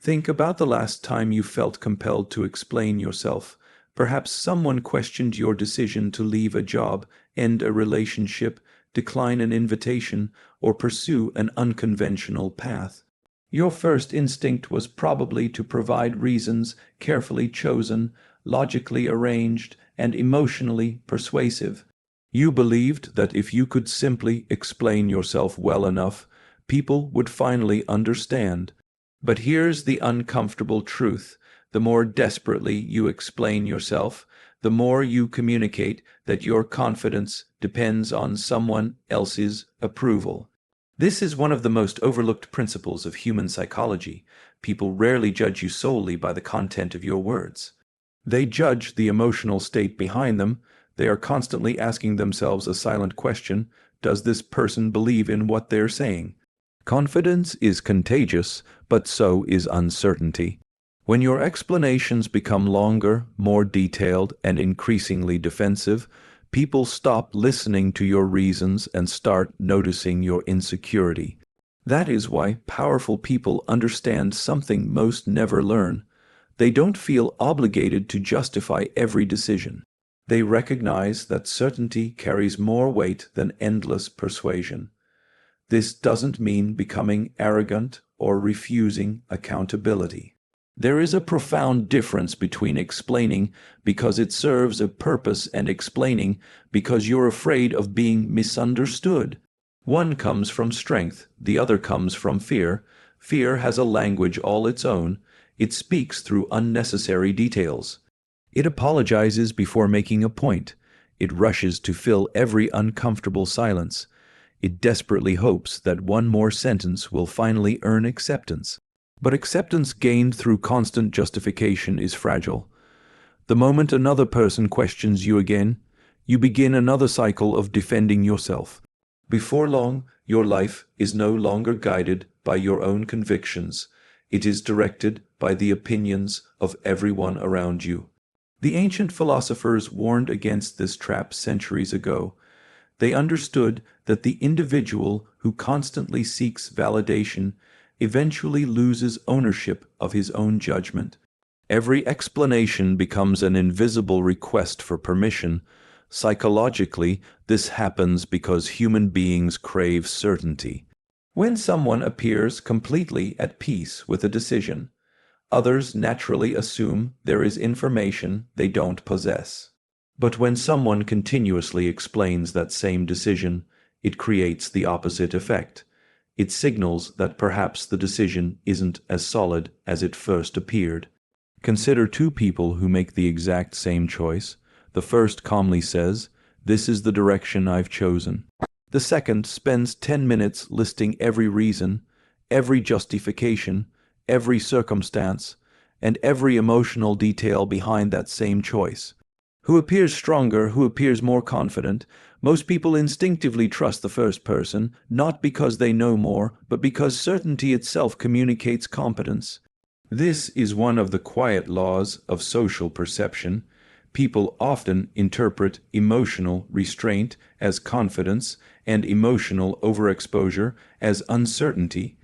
Think about the last time you felt compelled to explain yourself. Perhaps someone questioned your decision to leave a job, end a relationship, decline an invitation, or pursue an unconventional path. Your first instinct was probably to provide reasons carefully chosen, logically arranged, and emotionally persuasive. You believed that if you could simply explain yourself well enough, people would finally understand. But here's the uncomfortable truth. The more desperately you explain yourself, the more you communicate that your confidence depends on someone else's approval. This is one of the most overlooked principles of human psychology. People rarely judge you solely by the content of your words. They judge the emotional state behind them. They are constantly asking themselves a silent question: does this person believe in what they're saying? Confidence is contagious, but so is uncertainty. When your explanations become longer, more detailed, and increasingly defensive, people stop listening to your reasons and start noticing your insecurity. That is why powerful people understand something most never learn. They don't feel obligated to justify every decision. They recognize that certainty carries more weight than endless persuasion. This doesn't mean becoming arrogant or refusing accountability. There is a profound difference between explaining because it serves a purpose and explaining because you're afraid of being misunderstood. One comes from strength, the other comes from fear. Fear has a language all its own. It speaks through unnecessary details. It apologizes before making a point. It rushes to fill every uncomfortable silence. It desperately hopes that one more sentence will finally earn acceptance. But acceptance gained through constant justification is fragile. The moment another person questions you again, you begin another cycle of defending yourself. Before long, your life is no longer guided by your own convictions. It is directed by the opinions of everyone around you. The ancient philosophers warned against this trap centuries ago. They understood that the individual who constantly seeks validation eventually loses ownership of his own judgment. Every explanation becomes an invisible request for permission. Psychologically, this happens because human beings crave certainty. When someone appears completely at peace with a decision, others naturally assume there is information they don't possess. But when someone continuously explains that same decision, it creates the opposite effect. It signals that perhaps the decision isn't as solid as it first appeared. Consider two people who make the exact same choice. The first calmly says, "This is the direction I've chosen." The second spends 10 minutes listing every reason, every justification, every circumstance, and every emotional detail behind that same choice. Who appears stronger, who appears more confident? Most people instinctively trust the first person, not because they know more, but because certainty itself communicates competence. This is one of the quiet laws of social perception. People often interpret emotional restraint as confidence and emotional overexposure as uncertainty.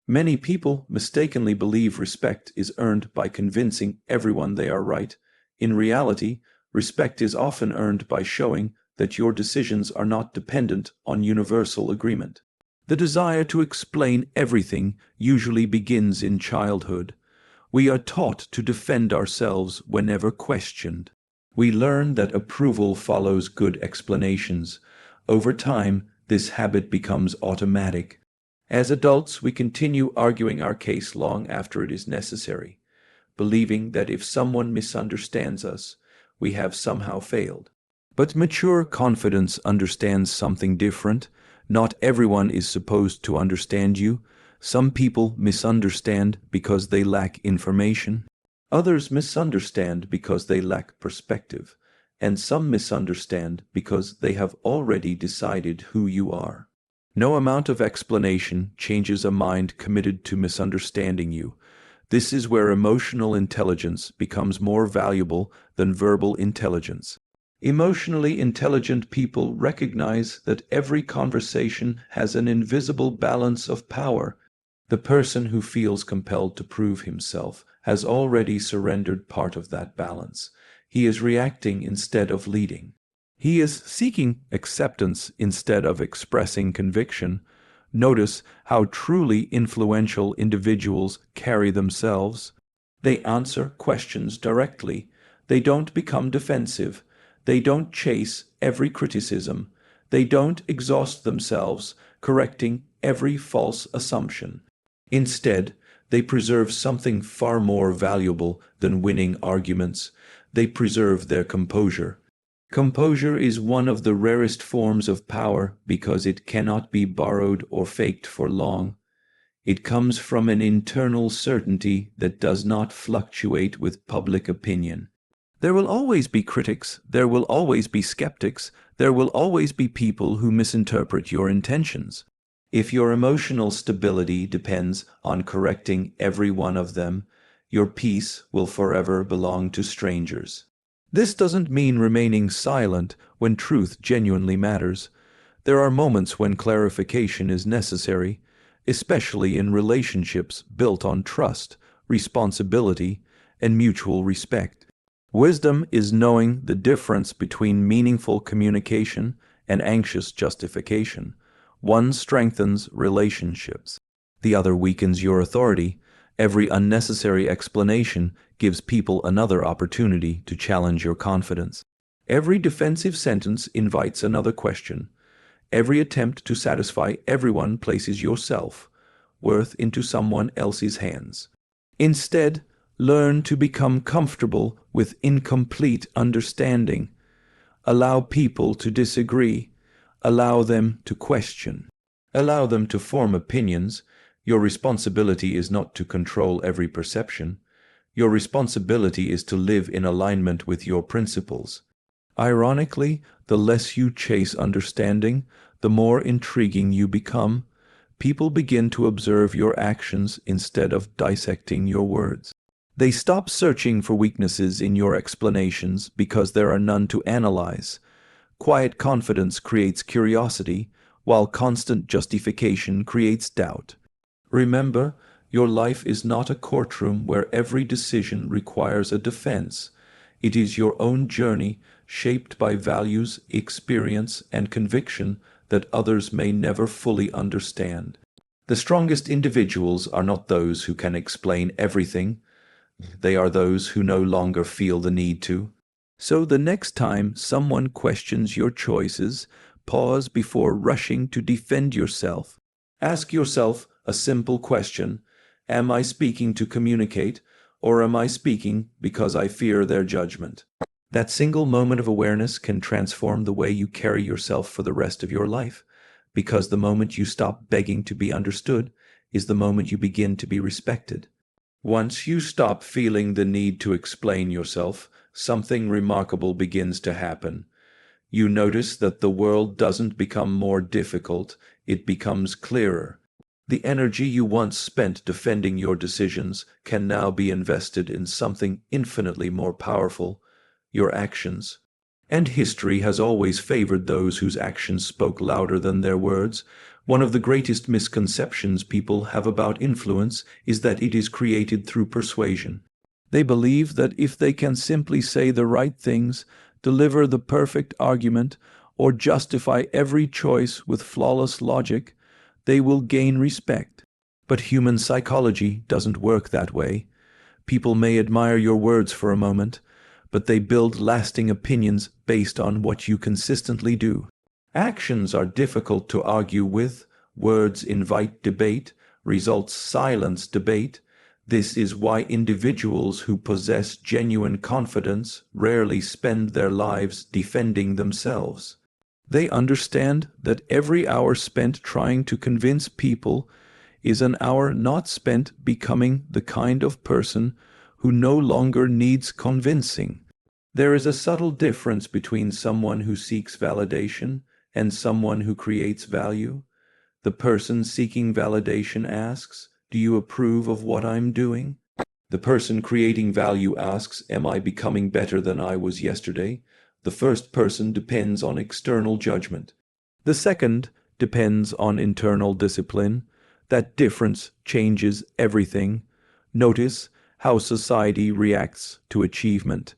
Many people mistakenly believe respect is earned by convincing everyone they are right. In reality, respect is often earned by showing that your decisions are not dependent on universal agreement. The desire to explain everything usually begins in childhood. We are taught to defend ourselves whenever questioned. We learn that approval follows good explanations. Over time, this habit becomes automatic. As adults, we continue arguing our case long after it is necessary, believing that if someone misunderstands us, we have somehow failed. But mature confidence understands something different. Not everyone is supposed to understand you. Some people misunderstand because they lack information. Others misunderstand because they lack perspective. And some misunderstand because they have already decided who you are. No amount of explanation changes a mind committed to misunderstanding you. This is where emotional intelligence becomes more valuable than verbal intelligence. Emotionally intelligent people recognize that every conversation has an invisible balance of power. The person who feels compelled to prove himself has already surrendered part of that balance. He is reacting instead of leading. He is seeking acceptance instead of expressing conviction. Notice how truly influential individuals carry themselves. They answer questions directly. They don't become defensive. They don't chase every criticism. They don't exhaust themselves correcting every false assumption. Instead, they preserve something far more valuable than winning arguments. They preserve their composure. Composure is one of the rarest forms of power because it cannot be borrowed or faked for long. It comes from an internal certainty that does not fluctuate with public opinion. There will always be critics, there will always be skeptics, there will always be people who misinterpret your intentions. If your emotional stability depends on correcting every one of them, your peace will forever belong to strangers. This doesn't mean remaining silent when truth genuinely matters. There are moments when clarification is necessary, especially in relationships built on trust, responsibility, and mutual respect. Wisdom is knowing the difference between meaningful communication and anxious justification. One strengthens relationships. The other weakens your authority. Every unnecessary explanation gives people another opportunity to challenge your confidence. Every defensive sentence invites another question. Every attempt to satisfy everyone places your self-worth into someone else's hands. Instead, learn to become comfortable with incomplete understanding. Allow people to disagree. Allow them to question. Allow them to form opinions. Your responsibility is not to control every perception. Your responsibility is to live in alignment with your principles. Ironically, the less you chase understanding, the more intriguing you become. People begin to observe your actions instead of dissecting your words. They stop searching for weaknesses in your explanations because there are none to analyze. Quiet confidence creates curiosity, while constant justification creates doubt. Remember, your life is not a courtroom where every decision requires a defense. It is your own journey, shaped by values, experience, and conviction that others may never fully understand. The strongest individuals are not those who can explain everything. They are those who no longer feel the need to. So the next time someone questions your choices, pause before rushing to defend yourself. Ask yourself a simple question. Am I speaking to communicate, or am I speaking because I fear their judgment? That single moment of awareness can transform the way you carry yourself for the rest of your life, because the moment you stop begging to be understood is the moment you begin to be respected. Once you stop feeling the need to explain yourself, something remarkable begins to happen. You notice that the world doesn't become more difficult, it becomes clearer. The energy you once spent defending your decisions can now be invested in something infinitely more powerful, your actions. And history has always favored those whose actions spoke louder than their words. One of the greatest misconceptions people have about influence is that it is created through persuasion. They believe that if they can simply say the right things, deliver the perfect argument, or justify every choice with flawless logic, they will gain respect. But human psychology doesn't work that way. People may admire your words for a moment, but they build lasting opinions based on what you consistently do. Actions are difficult to argue with. Words invite debate. Results silence debate. This is why individuals who possess genuine confidence rarely spend their lives defending themselves. They understand that every hour spent trying to convince people is an hour not spent becoming the kind of person who no longer needs convincing. There is a subtle difference between someone who seeks validation and someone who creates value. The person seeking validation asks, "Do you approve of what I'm doing?" The person creating value asks, "Am I becoming better than I was yesterday?" The first person depends on external judgment. The second depends on internal discipline. That difference changes everything. Notice how society reacts to achievement.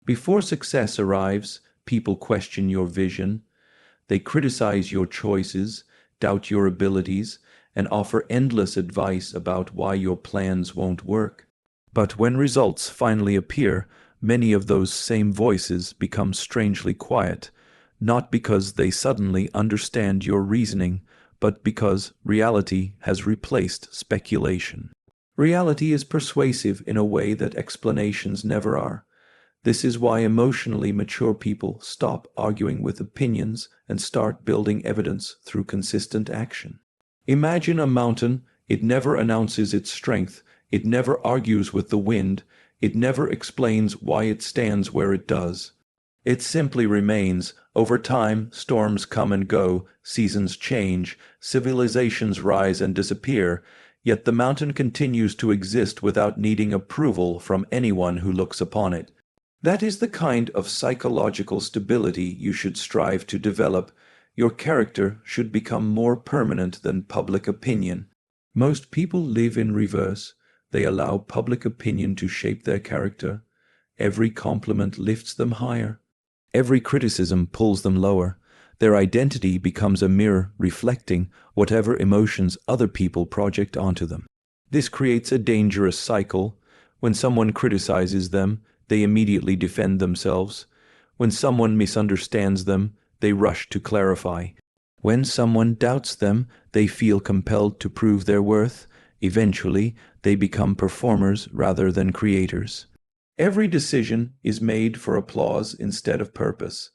Before success arrives, people question your vision. They criticize your choices, doubt your abilities, and offer endless advice about why your plans won't work. But when results finally appear, many of those same voices become strangely quiet, not because they suddenly understand your reasoning, but because reality has replaced speculation. Reality is persuasive in a way that explanations never are. This is why emotionally mature people stop arguing with opinions and start building evidence through consistent action. Imagine a mountain. It never announces its strength. It never argues with the wind. It never explains why it stands where it does. It simply remains. Over time, storms come and go, seasons change, civilizations rise and disappear, yet the mountain continues to exist without needing approval from anyone who looks upon it. That is the kind of psychological stability you should strive to develop. Your character should become more permanent than public opinion. Most people live in reverse. They allow public opinion to shape their character. Every compliment lifts them higher. Every criticism pulls them lower. Their identity becomes a mirror reflecting whatever emotions other people project onto them. This creates a dangerous cycle. When someone criticizes them, they immediately defend themselves. When someone misunderstands them, they rush to clarify. When someone doubts them, they feel compelled to prove their worth. Eventually, they become performers rather than creators. Every decision is made for applause instead of purpose.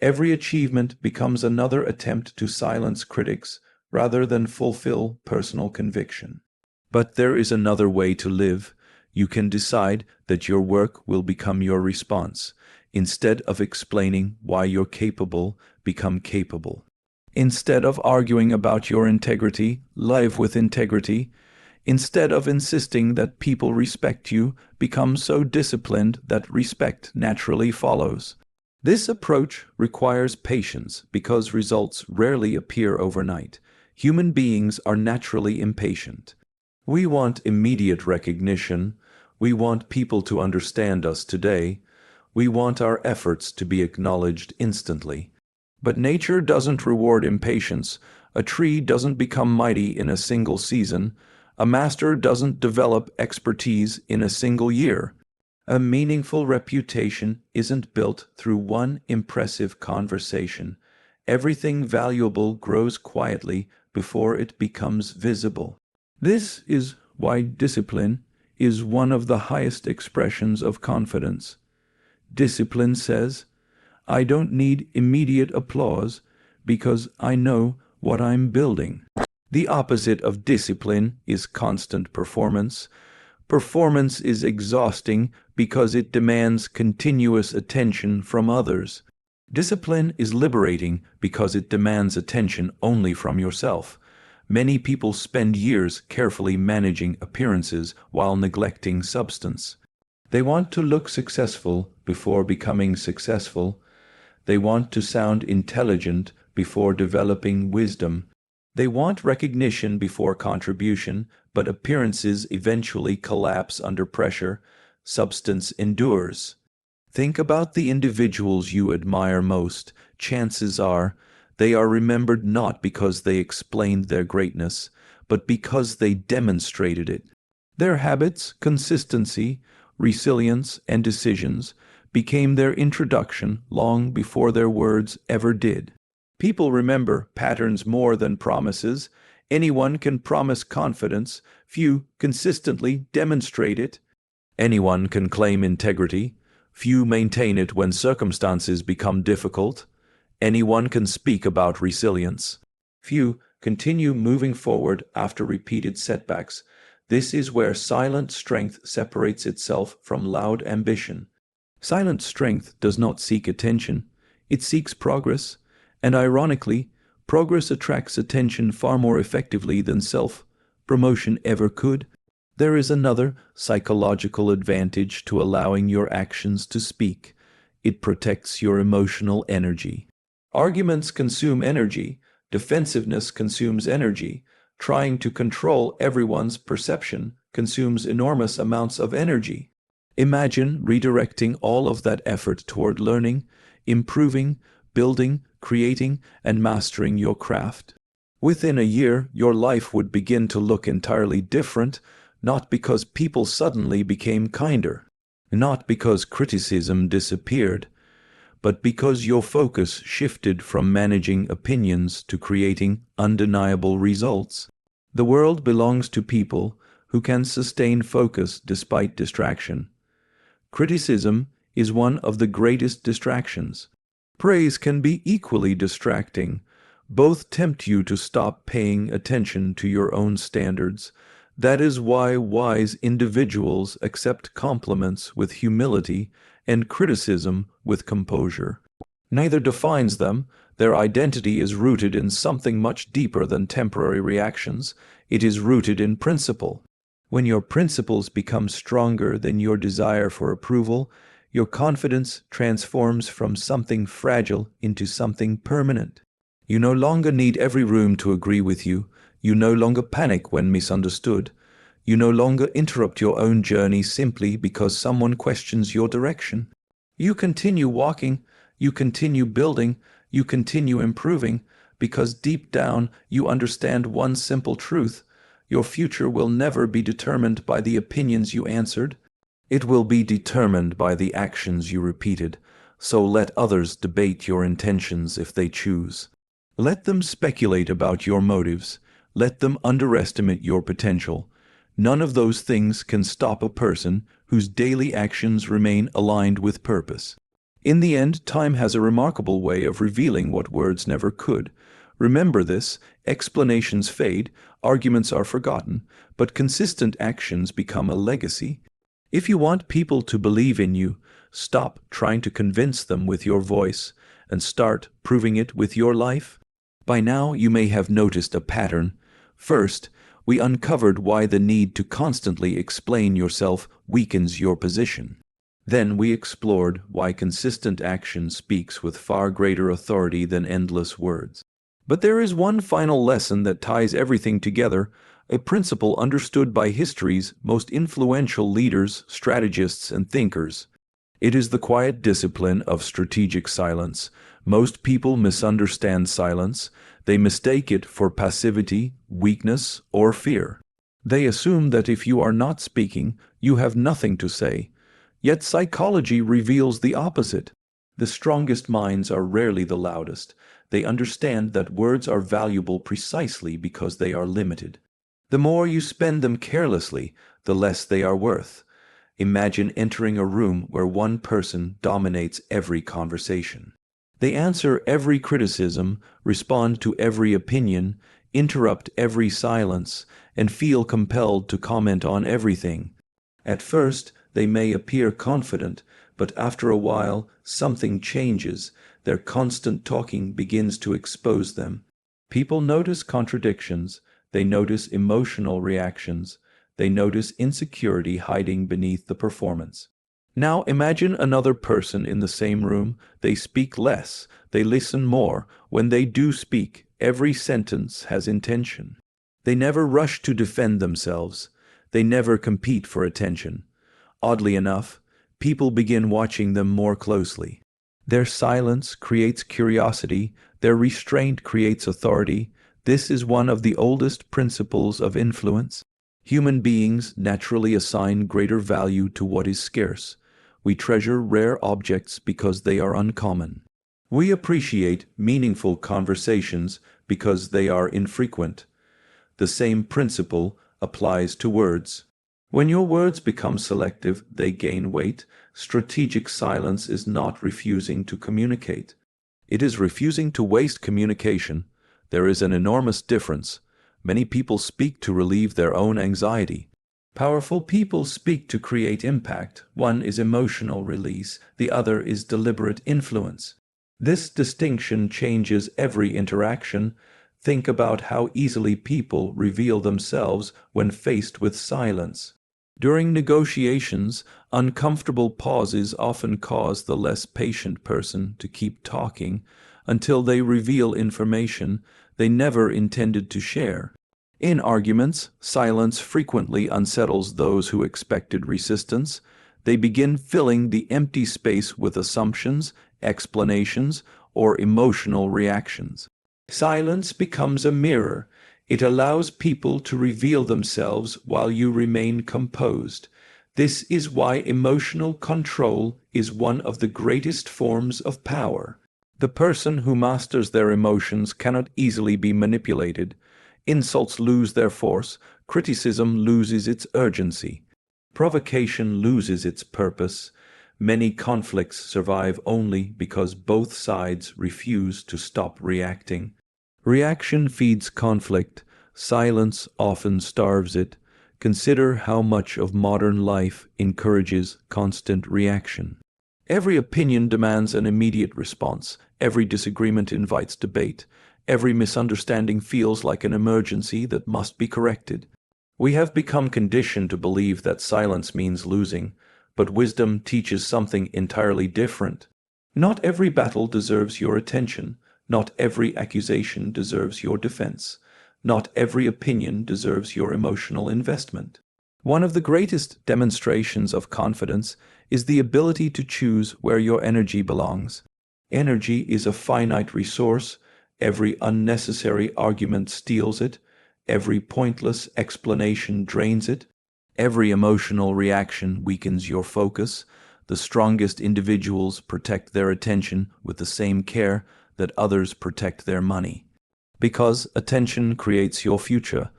Every achievement becomes another attempt to silence critics rather than fulfill personal conviction. But there is another way to live. You can decide that your work will become your response. Instead of explaining why you're capable, become capable. Instead of arguing about your integrity, live with integrity. Instead of insisting that people respect you, become so disciplined that respect naturally follows. This approach requires patience because results rarely appear overnight. Human beings are naturally impatient. We want immediate recognition. We want people to understand us today. We want our efforts to be acknowledged instantly. But nature doesn't reward impatience. A tree doesn't become mighty in a single season. A master doesn't develop expertise in a single year. A meaningful reputation isn't built through one impressive conversation. Everything valuable grows quietly before it becomes visible. This is why discipline is one of the highest expressions of confidence. Discipline says, I don't need immediate applause because I know what I'm building. The opposite of discipline is constant performance. Performance is exhausting because it demands continuous attention from others. Discipline is liberating because it demands attention only from yourself. Many people spend years carefully managing appearances while neglecting substance. They want to look successful before becoming successful. They want to sound intelligent before developing wisdom. They want recognition before contribution, but appearances eventually collapse under pressure. Substance endures. Think about the individuals you admire most. Chances are they are remembered not because they explained their greatness, but because they demonstrated it. Their habits, consistency, resilience, and decisions became their introduction long before their words ever did. People remember patterns more than promises. Anyone can promise confidence. Few consistently demonstrate it. Anyone can claim integrity. Few maintain it when circumstances become difficult. Anyone can speak about resilience. Few continue moving forward after repeated setbacks. This is where silent strength separates itself from loud ambition. Silent strength does not seek attention. It seeks progress. And ironically, progress attracts attention far more effectively than self-promotion ever could. There is another psychological advantage to allowing your actions to speak. It protects your emotional energy. Arguments consume energy. Defensiveness consumes energy. Trying to control everyone's perception consumes enormous amounts of energy. Imagine redirecting all of that effort toward learning, improving, building, creating, and mastering your craft. Within a year, your life would begin to look entirely different, not because people suddenly became kinder, not because criticism disappeared, but because your focus shifted from managing opinions to creating undeniable results. The world belongs to people who can sustain focus despite distraction. Criticism is one of the greatest distractions. Praise can be equally distracting. Both tempt you to stop paying attention to your own standards. That is why wise individuals accept compliments with humility and criticism with composure. Neither defines them. Their identity is rooted in something much deeper than temporary reactions. It is rooted in principle. When your principles become stronger than your desire for approval, your confidence transforms from something fragile into something permanent. You no longer need every room to agree with you. You no longer panic when misunderstood. You no longer interrupt your own journey simply because someone questions your direction. You continue walking, you continue building, you continue improving, because deep down you understand one simple truth. Your future will never be determined by the opinions you answered. It will be determined by the actions you repeated. So let others debate your intentions if they choose. Let them speculate about your motives. Let them underestimate your potential. None of those things can stop a person whose daily actions remain aligned with purpose. In the end, time has a remarkable way of revealing what words never could. Remember this: explanations fade, arguments are forgotten, but consistent actions become a legacy. If you want people to believe in you, stop trying to convince them with your voice and start proving it with your life. By now, you may have noticed a pattern. First, we uncovered why the need to constantly explain yourself weakens your position. Then we explored why consistent action speaks with far greater authority than endless words. But there is one final lesson that ties everything together, a principle understood by history's most influential leaders, strategists, and thinkers. It is the quiet discipline of strategic silence. Most people misunderstand silence. They mistake it for passivity, weakness, or fear. They assume that if you are not speaking, you have nothing to say. Yet psychology reveals the opposite. The strongest minds are rarely the loudest. They understand that words are valuable precisely because they are limited. The more you spend them carelessly, the less they are worth. Imagine entering a room where one person dominates every conversation. They answer every criticism, respond to every opinion, interrupt every silence, and feel compelled to comment on everything. At first, they may appear confident, but after a while, something changes. Their constant talking begins to expose them. People notice contradictions. They notice emotional reactions. They notice insecurity hiding beneath the performance. Now imagine another person in the same room. They speak less. They listen more. When they do speak, every sentence has intention. They never rush to defend themselves. They never compete for attention. Oddly enough, people begin watching them more closely. Their silence creates curiosity. Their restraint creates authority. This is one of the oldest principles of influence. Human beings naturally assign greater value to what is scarce. We treasure rare objects because they are uncommon. We appreciate meaningful conversations because they are infrequent. The same principle applies to words. When your words become selective, they gain weight. Strategic silence is not refusing to communicate. It is refusing to waste communication. There is an enormous difference. Many people speak to relieve their own anxiety. Powerful people speak to create impact. One is emotional release, the other is deliberate influence. This distinction changes every interaction. Think about how easily people reveal themselves when faced with silence. During negotiations, uncomfortable pauses often cause the less patient person to keep talking until they reveal information they never intended to share. In arguments, silence frequently unsettles those who expected resistance. They begin filling the empty space with assumptions, explanations, or emotional reactions. Silence becomes a mirror. It allows people to reveal themselves while you remain composed. This is why emotional control is one of the greatest forms of power. The person who masters their emotions cannot easily be manipulated. Insults lose their force, criticism loses its urgency, provocation loses its purpose. Many conflicts survive only because both sides refuse to stop reacting. Reaction feeds conflict, silence often starves it. Consider how much of modern life encourages constant reaction. Every opinion demands an immediate response. Every disagreement invites debate. Every misunderstanding feels like an emergency that must be corrected. We have become conditioned to believe that silence means losing, but wisdom teaches something entirely different. Not every battle deserves your attention. Not every accusation deserves your defense. Not every opinion deserves your emotional investment. One of the greatest demonstrations of confidence is the ability to choose where your energy belongs. Energy is a finite resource. Every unnecessary argument steals it. Every pointless explanation drains it. Every emotional reaction weakens your focus. The strongest individuals protect their attention with the same care that others protect their money. Because attention creates your future.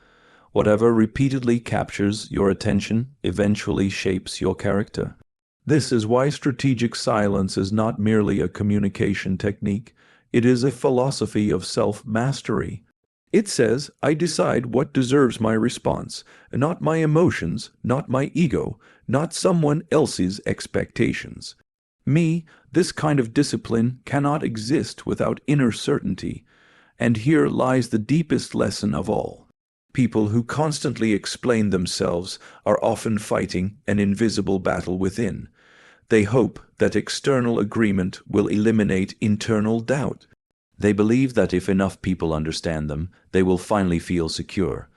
Whatever repeatedly captures your attention eventually shapes your character. This is why strategic silence is not merely a communication technique. It is a philosophy of self-mastery. It says, I decide what deserves my response, not my emotions, not my ego, not someone else's expectations. This kind of discipline cannot exist without inner certainty. And here lies the deepest lesson of all. People who constantly explain themselves are often fighting an invisible battle within. They hope that external agreement will eliminate internal doubt. They believe that if enough people understand them, they will finally feel secure.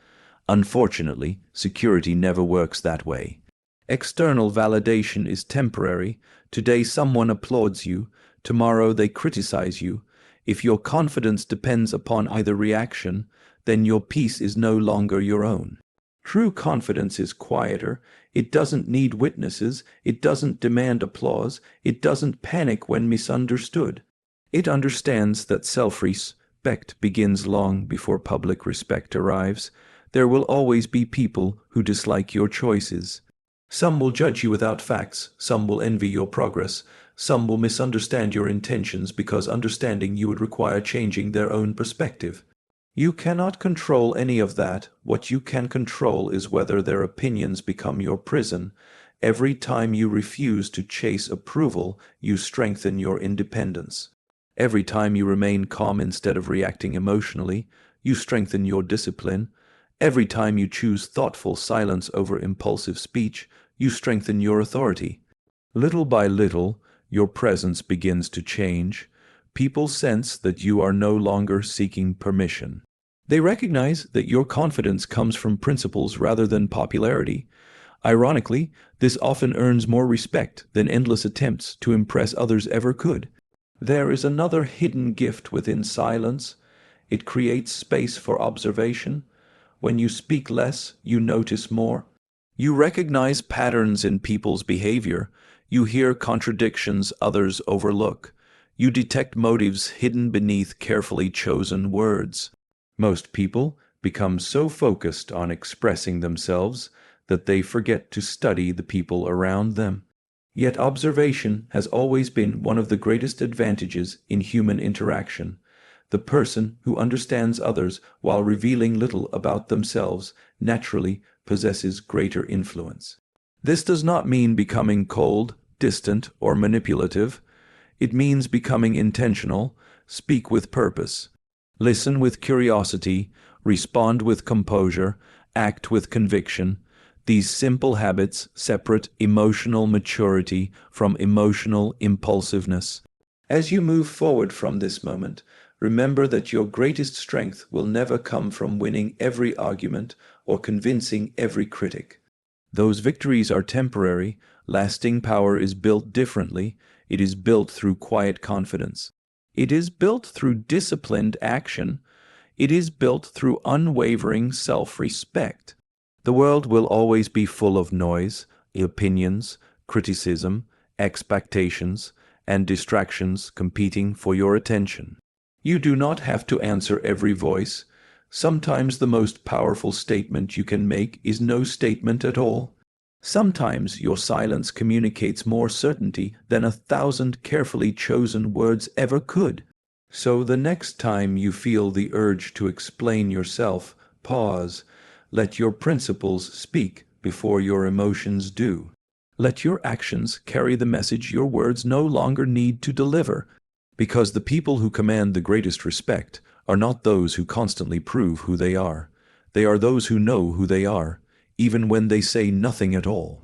Unfortunately, security never works that way. External validation is temporary. Today someone applauds you, tomorrow they criticize you. If your confidence depends upon either reaction, then your peace is no longer your own. True confidence is quieter. It doesn't need witnesses. It doesn't demand applause. It doesn't panic when misunderstood. It understands that self-respect begins long before public respect arrives. There will always be people who dislike your choices. Some will judge you without facts. Some will envy your progress. Some will misunderstand your intentions because understanding you would require changing their own perspective. You cannot control any of that. What you can control is whether their opinions become your prison. Every time you refuse to chase approval, you strengthen your independence. Every time you remain calm instead of reacting emotionally, you strengthen your discipline. Every time you choose thoughtful silence over impulsive speech, you strengthen your authority. Little by little, your presence begins to change. People sense that you are no longer seeking permission. They recognize that your confidence comes from principles rather than popularity. Ironically, this often earns more respect than endless attempts to impress others ever could. There is another hidden gift within silence. It creates space for observation. When you speak less, you notice more. You recognize patterns in people's behavior. You hear contradictions others overlook. You detect motives hidden beneath carefully chosen words. Most people become so focused on expressing themselves that they forget to study the people around them. Yet observation has always been one of the greatest advantages in human interaction. The person who understands others while revealing little about themselves naturally possesses greater influence. This does not mean becoming cold, distant, or manipulative. It means becoming intentional, speak with purpose, listen with curiosity, respond with composure, act with conviction. These simple habits separate emotional maturity from emotional impulsiveness. As you move forward from this moment, Remember that your greatest strength will never come from winning every argument or convincing every critic. Those victories are temporary. Lasting power is built differently. It is built through quiet confidence. It is built through disciplined action. It is built through unwavering self-respect. The world will always be full of noise, opinions, criticism, expectations, and distractions competing for your attention. You do not have to answer every voice. Sometimes the most powerful statement you can make is no statement at all. Sometimes your silence communicates more certainty than 1,000 carefully chosen words ever could. So the next time you feel the urge to explain yourself, pause. Let your principles speak before your emotions do. Let your actions carry the message your words no longer need to deliver, because the people who command the greatest respect are not those who constantly prove who they are. They are those who know who they are, even when they say nothing at all.